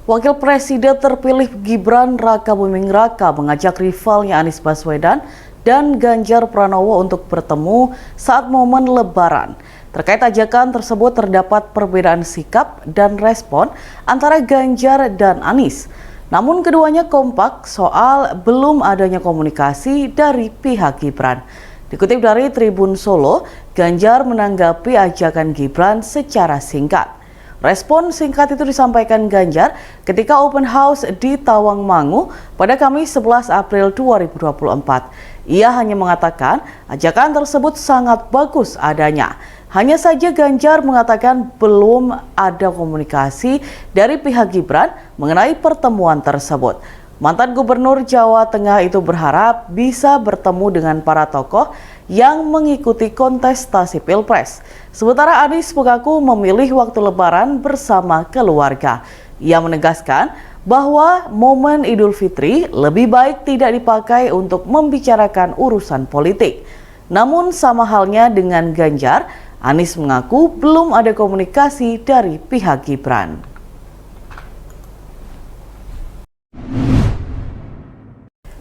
Wakil Presiden terpilih Gibran Rakabuming Raka mengajak rivalnya Anies Baswedan dan Ganjar Pranowo untuk bertemu saat momen Lebaran. Terkait ajakan tersebut terdapat perbedaan sikap dan respon antara Ganjar dan Anies. Namun keduanya kompak soal belum adanya komunikasi dari pihak Gibran. Dikutip dari Tribun Solo, Ganjar menanggapi ajakan Gibran secara singkat. Respon singkat itu disampaikan Ganjar ketika open house di Tawangmangu pada Kamis 11 April 2024. Ia hanya mengatakan ajakan tersebut sangat bagus adanya. Hanya saja Ganjar mengatakan belum ada komunikasi dari pihak Gibran mengenai pertemuan tersebut. Mantan Gubernur Jawa Tengah itu berharap bisa bertemu dengan para tokoh yang mengikuti kontestasi Pilpres. Sementara Anies mengaku memilih waktu Lebaran bersama keluarga. Ia menegaskan bahwa momen Idul Fitri lebih baik tidak dipakai untuk membicarakan urusan politik. Namun sama halnya dengan Ganjar, Anies mengaku belum ada komunikasi dari pihak Gibran.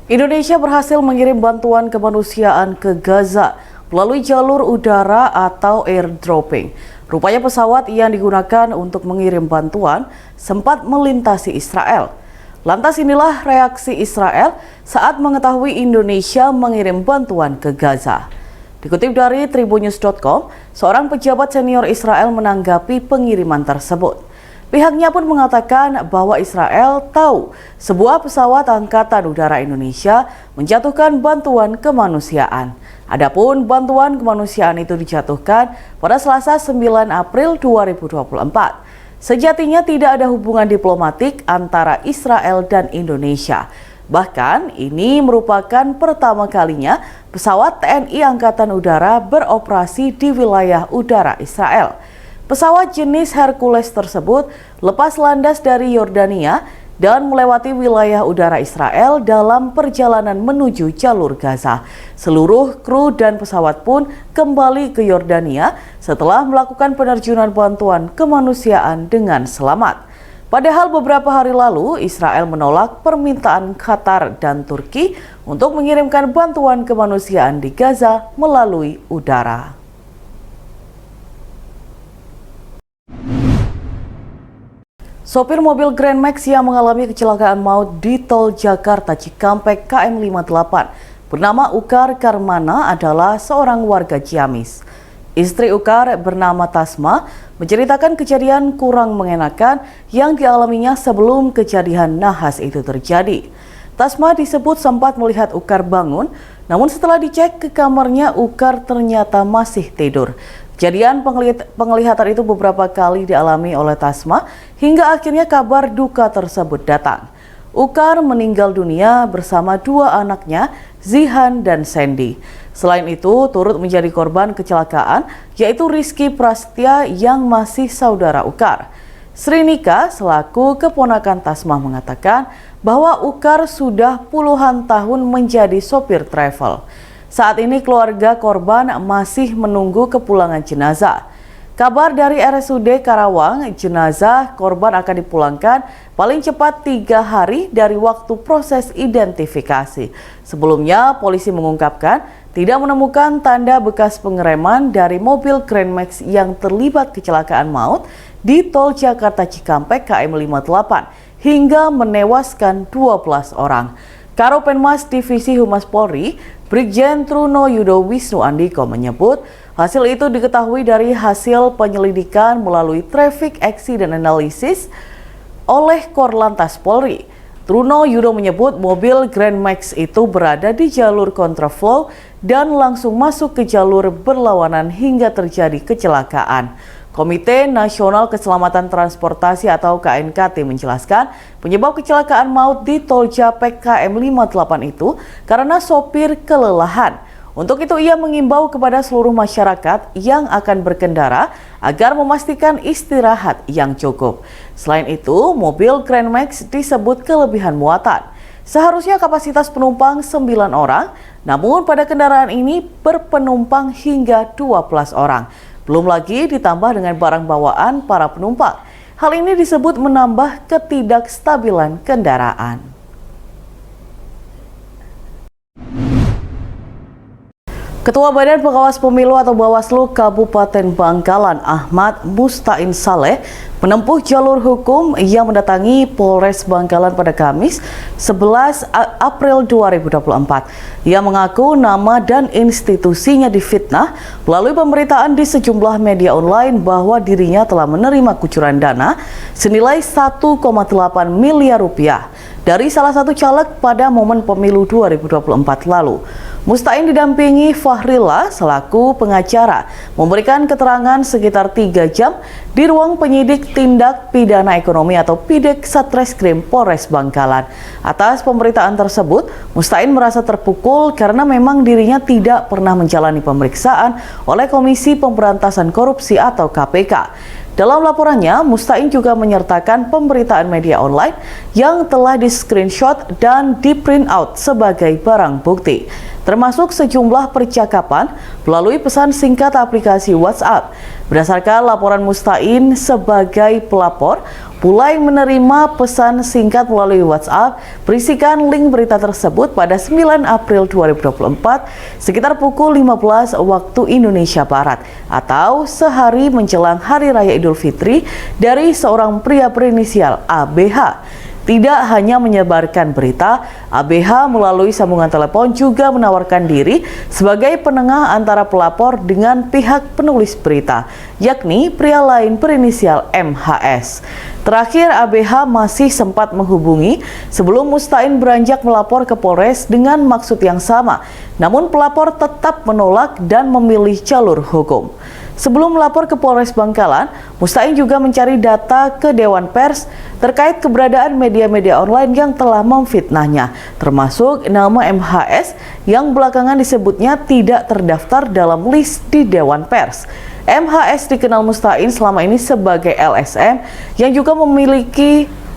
Indonesia berhasil mengirim bantuan kemanusiaan ke Gaza melalui jalur udara atau airdropping. Rupanya pesawat yang digunakan untuk mengirim bantuan sempat melintasi Israel. Lantas inilah reaksi Israel saat mengetahui Indonesia mengirim bantuan ke Gaza. Dikutip dari tribunnews.com, seorang pejabat senior Israel menanggapi pengiriman tersebut. Pihaknya pun mengatakan bahwa Israel tahu sebuah pesawat Angkatan Udara Indonesia menjatuhkan bantuan kemanusiaan. Adapun bantuan kemanusiaan itu dijatuhkan pada Selasa 9 April 2024. Sejatinya tidak ada hubungan diplomatik antara Israel dan Indonesia. Bahkan ini merupakan pertama kalinya pesawat TNI Angkatan Udara beroperasi di wilayah udara Israel. Pesawat jenis Hercules tersebut lepas landas dari Yordania dan melewati wilayah udara Israel dalam perjalanan menuju jalur Gaza. Seluruh kru dan pesawat pun kembali ke Yordania setelah melakukan penerjunan bantuan kemanusiaan dengan selamat. Padahal beberapa hari lalu Israel menolak permintaan Qatar dan Turki untuk mengirimkan bantuan kemanusiaan di Gaza melalui udara. Sopir mobil Grand Max yang mengalami kecelakaan maut di tol Jakarta Cikampek KM 58 bernama Ukar Karmana adalah seorang warga Ciamis. Istri Ukar bernama Tasma menceritakan kejadian kurang mengenakan yang dialaminya sebelum kejadian nahas itu terjadi. Tasma disebut sempat melihat Ukar bangun, namun setelah dicek ke kamarnya Ukar ternyata masih tidur. Kejadian penglihatan itu beberapa kali dialami oleh Tasma hingga akhirnya kabar duka tersebut datang. Ukar meninggal dunia bersama dua anaknya, Zihan dan Sandy. Selain itu, turut menjadi korban kecelakaan yaitu Rizky Prasetya yang masih saudara Ukar. Sri Nika selaku keponakan Tasma mengatakan bahwa Ukar sudah puluhan tahun menjadi sopir travel. Saat ini keluarga korban masih menunggu kepulangan jenazah. Kabar dari RSUD Karawang, jenazah korban akan dipulangkan paling cepat 3 hari dari waktu proses identifikasi. Sebelumnya, polisi mengungkapkan tidak menemukan tanda bekas pengereman dari mobil Grand Max yang terlibat kecelakaan maut di tol Jakarta Cikampek KM 58 hingga menewaskan 12 orang. Karopenmas Divisi Humas Polri, Brigjen Truno Yudo Wisnu Andiko menyebut hasil itu diketahui dari hasil penyelidikan melalui Traffic Accident Analysis oleh Korlantas Polri. Truno Yudo menyebut mobil Grand Max itu berada di jalur kontraflow dan langsung masuk ke jalur berlawanan hingga terjadi kecelakaan. Komite Nasional Keselamatan Transportasi atau KNKT menjelaskan penyebab kecelakaan maut di tol Japek KM 58 itu karena sopir kelelahan. Untuk itu ia mengimbau kepada seluruh masyarakat yang akan berkendara agar memastikan istirahat yang cukup. Selain itu, mobil Grand Max disebut kelebihan muatan. Seharusnya kapasitas penumpang 9 orang, namun pada kendaraan ini berpenumpang hingga 12 orang. Belum lagi ditambah dengan barang bawaan para penumpang. Hal ini disebut menambah ketidakstabilan kendaraan. Ketua Badan Pengawas Pemilu atau Bawaslu Kabupaten Bangkalan, Ahmad Mustain Saleh, menempuh jalur hukum yang mendatangi Polres Bangkalan pada Kamis 11 April 2024. Ia mengaku nama dan institusinya difitnah melalui pemberitaan di sejumlah media online bahwa dirinya telah menerima kucuran dana senilai 1,8 miliar rupiah dari salah satu caleg pada momen pemilu 2024 lalu. Mustain didampingi Fahrila selaku pengacara memberikan keterangan sekitar 3 jam di ruang penyidik tindak pidana ekonomi atau PIDEK Satreskrim Polres Bangkalan. Atas pemberitaan tersebut, Mustain merasa terpukul karena memang dirinya tidak pernah menjalani pemeriksaan oleh Komisi Pemberantasan Korupsi atau KPK. Dalam laporannya, Mustain juga menyertakan pemberitaan media online yang telah di-screenshot dan di-print out sebagai barang bukti, termasuk sejumlah percakapan melalui pesan singkat aplikasi WhatsApp. Berdasarkan laporan Mustain sebagai pelapor, mulai menerima pesan singkat melalui WhatsApp berisikan link berita tersebut pada 9 April 2024 sekitar pukul 15 waktu Indonesia Barat atau sehari menjelang Hari Raya Idul Fitri dari seorang pria berinisial ABH. Tidak hanya menyebarkan berita, ABH melalui sambungan telepon juga menawarkan diri sebagai penengah antara pelapor dengan pihak penulis berita, yakni pria lain berinisial MHS. Terakhir, ABH masih sempat menghubungi sebelum Mustain beranjak melapor ke Polres dengan maksud yang sama, namun pelapor tetap menolak dan memilih jalur hukum. Sebelum melapor ke Polres Bangkalan, Mustain juga mencari data ke Dewan Pers terkait keberadaan media-media online yang telah memfitnahnya, termasuk nama MHS yang belakangan disebutnya tidak terdaftar dalam list di Dewan Pers. MHS dikenal Mustain selama ini sebagai LSM yang juga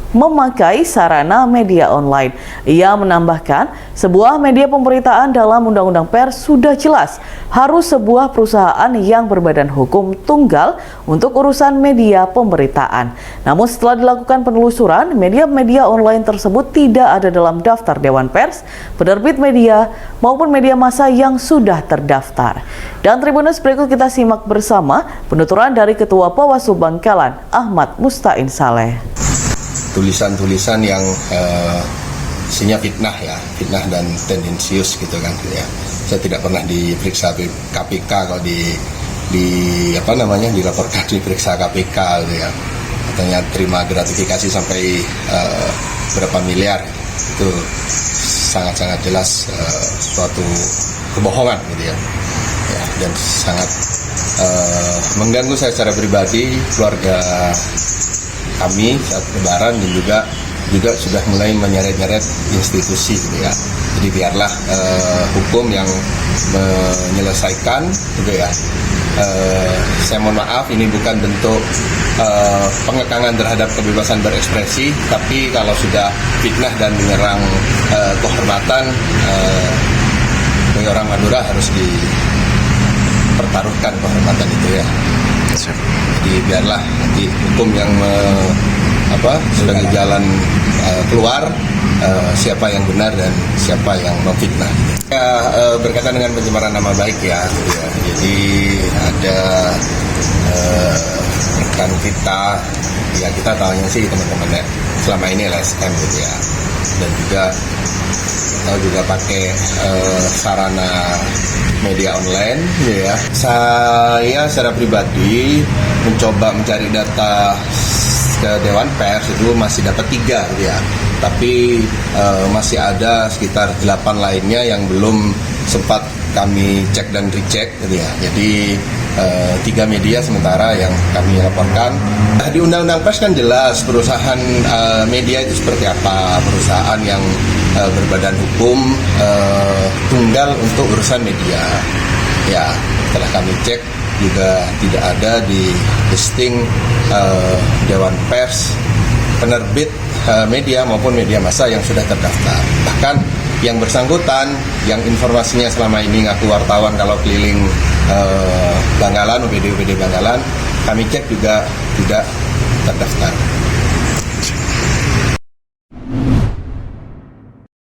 memakai sarana media online. Ia menambahkan, sebuah media pemberitaan dalam Undang-Undang Pers sudah jelas harus sebuah perusahaan yang berbadan hukum tunggal untuk urusan media pemberitaan. Namun setelah dilakukan penelusuran, media-media online tersebut tidak ada dalam daftar Dewan Pers, penerbit media, maupun media massa yang sudah terdaftar. Dan Tribuners, berikut kita simak bersama penuturan dari Ketua Bawaslu Bangkalan, Ahmad Mustain Saleh. Tulisan-tulisan yang isinya fitnah fitnah dan tendensius gitu kan ya. Saya tidak pernah diperiksa KPK kalau dilaporkan diperiksa KPK gitu ya. Katanya terima gratifikasi sampai berapa miliar. Itu sangat-sangat jelas suatu kebohongan gitu ya. Dan sangat mengganggu saya secara pribadi, keluarga kami saat lebaran, dan juga sudah mulai menyeret-nyeret institusi gitu ya. Jadi biarlah hukum yang menyelesaikan gitu ya. Saya mohon maaf, ini bukan bentuk pengekangan terhadap kebebasan berekspresi, tapi kalau sudah fitnah dan menyerang kehormatan bagi orang Madura harus dipertaruhkan kehormatan itu ya. Jadi biarlah nanti hukum yang sebagai jalan keluar siapa yang benar dan siapa yang memfitnah. Berkaitan dengan pencemaran nama baik ya. Jadi ada rekan kita, ya kita tahunya sih teman-teman selama ini LSM gitu ya, dan juga pakai sarana media online gitu ya. Saya secara pribadi mencoba mencari data ke Dewan Pers itu masih dapat 3 gitu ya. Tapi masih ada sekitar 8 lainnya yang belum sempat kami cek dan recheck gitu ya. Jadi 3 media sementara yang kami laporkan. Di Undang-Undang Pers kan jelas perusahaan media itu seperti apa, perusahaan yang berbadan hukum tunggal untuk urusan media. Ya, setelah kami cek juga tidak ada di listing Dewan Pers penerbit media maupun media massa yang sudah terdaftar. Bahkan yang bersangkutan, yang informasinya selama ini ngaku wartawan kalau keliling Bangkalan, UPD Bangkalan, kami cek juga tidak terdaftar.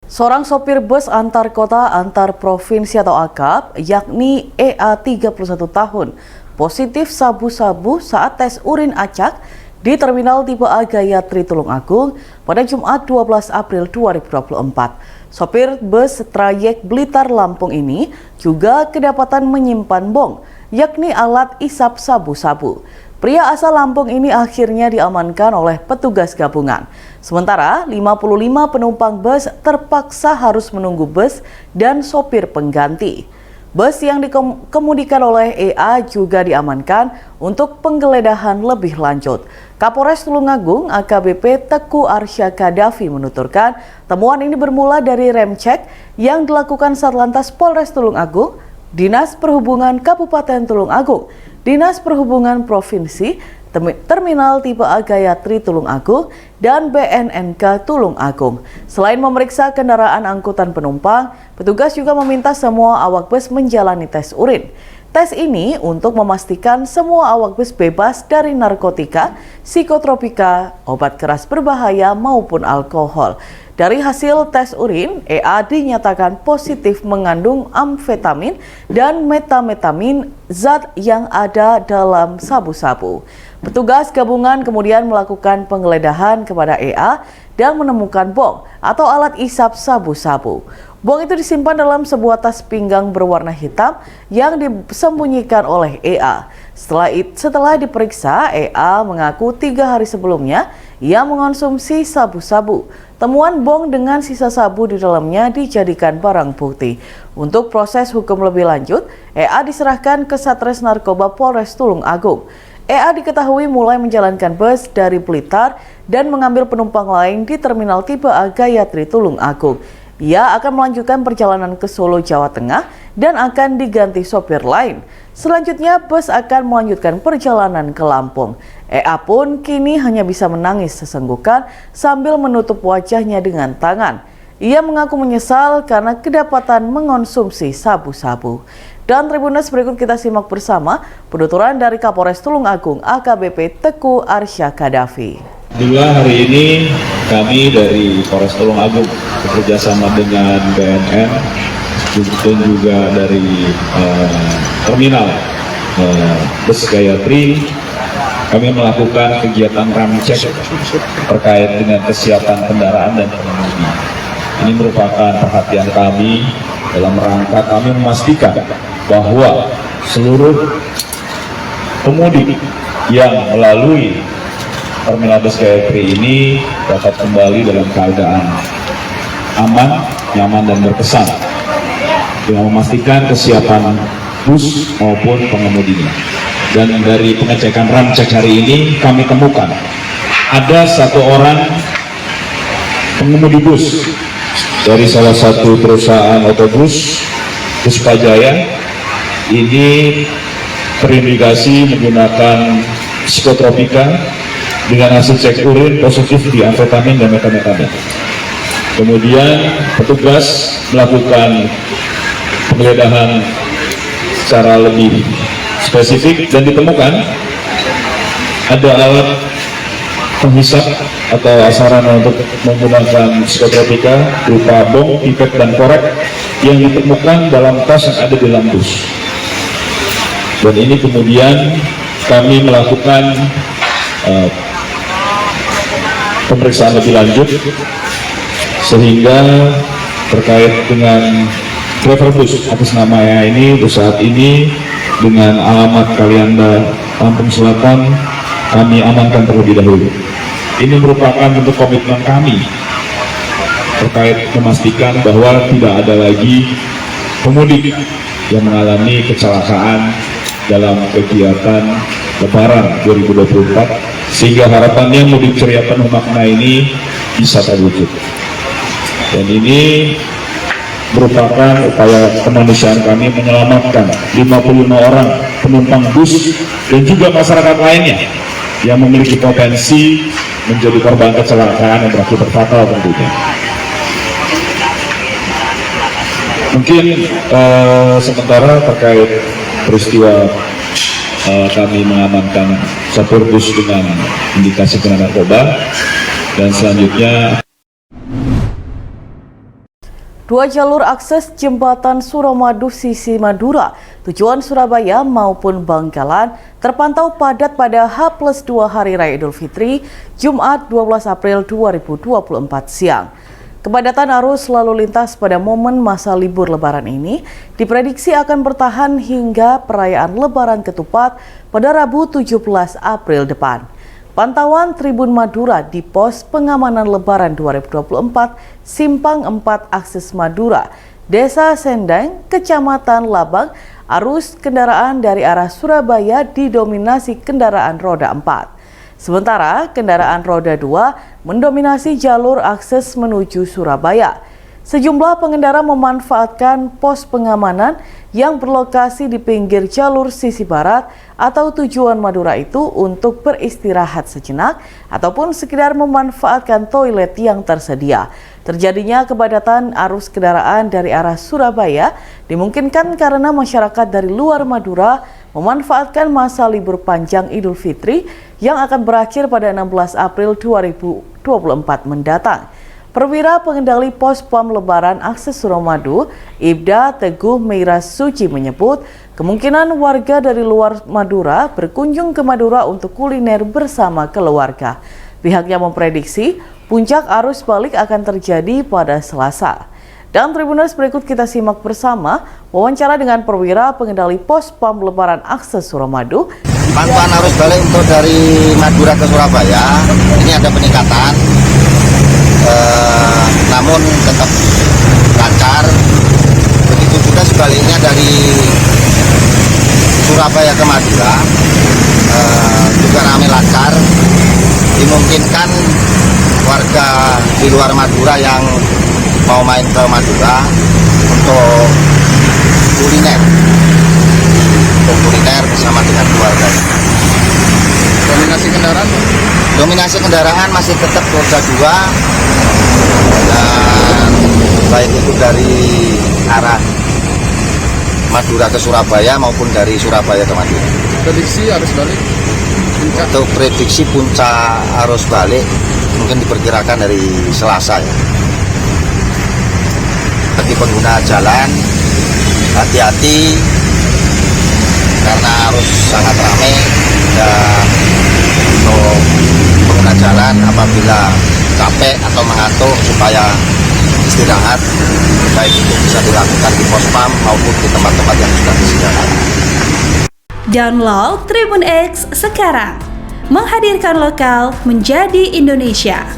Seorang sopir bus antar kota antar provinsi atau AKAP, yakni EA 31 tahun, positif sabu-sabu saat tes urin acak di Terminal Tipe A Gayatri Tulungagung pada Jumat 12 April 2024. Sopir bus trayek Blitar Lampung ini juga kedapatan menyimpan bong, yakni alat isap sabu-sabu. Pria asal Lampung ini akhirnya diamankan oleh petugas gabungan. Sementara 55 penumpang bus terpaksa harus menunggu bus dan sopir pengganti. Bus yang dikemudikan oleh EA juga diamankan untuk penggeledahan lebih lanjut. Kapolres Tulungagung AKBP Teku Arsya Kadafi menuturkan temuan ini bermula dari rem cek yang dilakukan Satlantas Polres Tulungagung, Dinas Perhubungan Kabupaten Tulungagung, Dinas Perhubungan Provinsi, Terminal Tipe A Gayatri Tulungagung, dan BNNK Tulungagung. Selain memeriksa kendaraan angkutan penumpang, petugas juga meminta semua awak bus menjalani tes urin. Tes ini untuk memastikan semua awak bus bebas dari narkotika, psikotropika, obat keras berbahaya maupun alkohol. Dari hasil tes urin, EA dinyatakan positif mengandung amfetamin dan metametamin, zat yang ada dalam sabu-sabu. Petugas gabungan kemudian melakukan penggeledahan kepada EA dan menemukan bong atau alat isap sabu-sabu. Bong itu disimpan dalam sebuah tas pinggang berwarna hitam yang disembunyikan oleh EA. Setelah diperiksa, EA mengaku 3 hari sebelumnya ia mengonsumsi sabu-sabu. Temuan bong dengan sisa sabu di dalamnya dijadikan barang bukti. Untuk proses hukum lebih lanjut, EA diserahkan ke Satres Narkoba Polres Tulungagung. EA diketahui mulai menjalankan bus dari Blitar dan mengambil penumpang lain di Terminal Tipe A Gayatri Tulungagung. Ia akan melanjutkan perjalanan ke Solo, Jawa Tengah dan akan diganti sopir lain. Selanjutnya, bus akan melanjutkan perjalanan ke Lampung. EA pun kini hanya bisa menangis sesenggukan sambil menutup wajahnya dengan tangan. Ia mengaku menyesal karena kedapatan mengonsumsi sabu-sabu. Dan Tribuners, berikut kita simak bersama penuturan dari Kapolres Tulungagung AKBP Teku Arsya Kadafi. Alhamdulillah hari ini kami dari Polres Tulungagung bekerjasama dengan BNN dan juga dari Terminal Bus Gayatri, kami melakukan kegiatan ramcek terkait dengan kesiapan kendaraan dan pengemudi. Ini merupakan perhatian kami dalam rangka kami memastikan bahwa seluruh pemudik yang melalui Terminal Bus Gayatri ini dapat kembali dalam keadaan aman, nyaman, dan berkesan dengan memastikan kesiapan bus maupun pengemudinya. Dan dari pengecekan ramcek hari ini kami temukan ada 1 orang pengemudi bus dari salah satu perusahaan otobus Puspajaya. Ini terindikasi menggunakan psikotropika dengan hasil cek urin positif di amfetamin dan metametamin. Kemudian petugas melakukan penggeledahan secara lebih spesifik dan ditemukan ada alat penghisap atau sarana untuk menggunakan psikotropika berupa bong, pipet, dan korek yang ditemukan dalam tas yang ada di dalam bus. Dan ini kemudian kami melakukan pemeriksaan lebih lanjut sehingga terkait dengan driver bus atas namanya ini untuk saat ini dengan alamat Kalianda Lampung Selatan kami amankan terlebih dahulu. Ini merupakan bentuk komitmen kami terkait memastikan bahwa tidak ada lagi pemudik yang mengalami kecelakaan dalam kegiatan Lebaran 2024, sehingga harapannya mudik ceria penuh makna ini bisa terwujud. Dan ini merupakan upaya kemanusiaan kami menyelamatkan 55 orang penumpang bus dan juga masyarakat lainnya yang memiliki potensi menjadi korban kecelakaan yang berakibat fatal tentunya. Mungkin sementara terkait peristiwa kami mengamankan sopir bus dengan indikasi kena narkoba, dan selanjutnya Dua jalur akses jembatan Suramadu sisi Madura, tujuan Surabaya maupun Bangkalan terpantau padat pada H+2 Hari Raya Idul Fitri, Jumat 12 April 2024 siang. Kepadatan arus lalu lintas pada momen masa libur Lebaran ini diprediksi akan bertahan hingga perayaan Lebaran Ketupat pada Rabu 17 April depan. Pantauan Tribun Madura di pos pengamanan Lebaran 2024 Simpang 4 Akses Madura, Desa Sendang, Kecamatan Labang, arus kendaraan dari arah Surabaya didominasi kendaraan roda 4. Sementara kendaraan roda 2 mendominasi jalur akses menuju Surabaya. Sejumlah pengendara memanfaatkan pos pengamanan yang berlokasi di pinggir jalur sisi barat atau tujuan Madura itu untuk beristirahat sejenak ataupun sekedar memanfaatkan toilet yang tersedia. Terjadinya kepadatan arus kendaraan dari arah Surabaya dimungkinkan karena masyarakat dari luar Madura memanfaatkan masa libur panjang Idul Fitri yang akan berakhir pada 16 April 2024 mendatang. Perwira Pengendali Pos Pam Lebaran Akses Suramadu, Ibda Teguh Meira Suci menyebut kemungkinan warga dari luar Madura berkunjung ke Madura untuk kuliner bersama keluarga. Pihaknya memprediksi puncak arus balik akan terjadi pada Selasa. Dan Tribuners, berikut kita simak bersama wawancara dengan Perwira Pengendali Pos Pam Lebaran Akses Suramadu. Pantauan arus balik untuk dari Madura ke Surabaya ini ada peningkatan, namun tetap lancar. Begitu juga sebaliknya dari Surabaya ke Madura juga ramai lancar. Dimungkinkan warga di luar Madura yang mau main ke Madura untuk kuliner bersama dengan keluarga. Dominasi kendaraan masih tetap roda 2, dan baik itu dari arah Madura ke Surabaya maupun dari Surabaya ke Madura. Prediksi arus balik Untuk prediksi puncak arus balik mungkin diperkirakan dari Selasa ya. Bagi pengguna jalan, hati-hati karena arus sangat ramai, dan untuk pengguna jalan apabila capek atau mengantuk supaya istirahat, baik itu bisa dilakukan di pos PAM maupun di tempat-tempat yang sudah disediakan. Download Tribun X sekarang, menghadirkan lokal menjadi Indonesia.